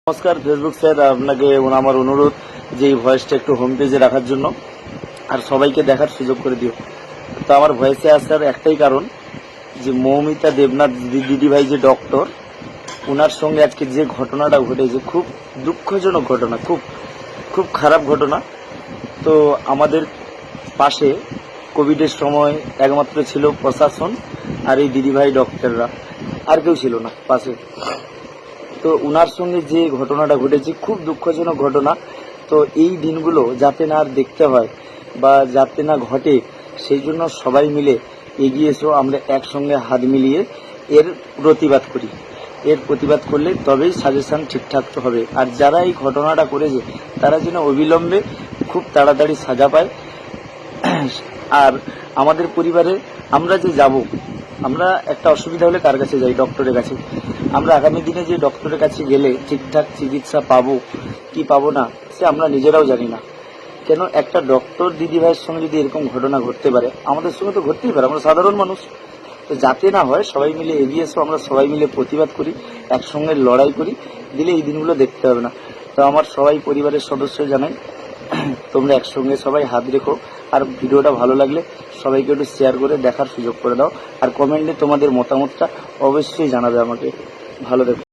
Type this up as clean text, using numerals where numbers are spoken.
নমস্কার Facebook sir, আপনাকে আমার অনুরোধ যে এই ভয়েসটা একটু হোম পেজে রাখার জন্য আর সবাইকে দেখার সুযোগ করে দিও। তো আমার ভয়েসে আসার একটাই কারণ যে মৌমিতা দেবনাথ দিদিভাই যে ডক্টর, ওনার সঙ্গে আজকে যে ঘটনাটা ঘটেছে খুব দুঃখজনক ঘটনা, খুব খুব খারাপ ঘটনা। তো আমাদের পাশে কোভিডের সময় একমাত্র ছিল প্রশাসন আর এই দিদিভাই ডক্টররা, আর কেউ ছিল না পাশে। তো উনার সঙ্গে যে ঘটনাটা ঘটেছে খুব দুঃখজনক ঘটনা। তো এই দিনগুলো যাতে না আর দেখতে হয় বা যাতে না ঘটে, সেই জন্য সবাই মিলে এগিয়ে এসো, আমরা একসঙ্গে হাত মিলিয়ে এর প্রতিবাদ করি। এর প্রতিবাদ করলে তবেই সাজেশন ঠিকঠাক হবে। আর যারা এই ঘটনাটা করেছে তারা যেন অবিলম্বে খুব তাড়াতাড়ি সাজা পায়। আর আমাদের পরিবারে আমরা যে যাব, আমরা একটা অসুবিধা হলে কার কাছে যাই? ডক্টরের কাছে। আমরা আগামী দিনে যে ডক্টরের কাছে গেলে ঠিকঠাক চিকিৎসা পাবো কি পাবো না, সে আমরা নিজেরাও জানি না। কেন একটা ডক্টর দিদিভাইয়ের সঙ্গে যদি এরকম ঘটনা ঘটতে পারে, আমাদের সঙ্গে তো ঘটতেই পারে, আমরা সাধারণ মানুষ। তো যাতে না হয় সবাই মিলে এগিয়ে এসো, আমরা সবাই মিলে প্রতিবাদ করি, একসঙ্গে লড়াই করি, দিলে এই দিনগুলো দেখতে হবে না। তো আমার সবাই পরিবারের সদস্য জানাই, তোমরা একসঙ্গে সবাই হাত রেখো। আর ভিডিওটা ভালো লাগলে সবাইকে একটু শেয়ার করে দেখার সুযোগ করে দাও। আর কমেন্টে তোমাদের মতামতটা অবশ্যই জানাবে আমাকে। ভালো দেখো।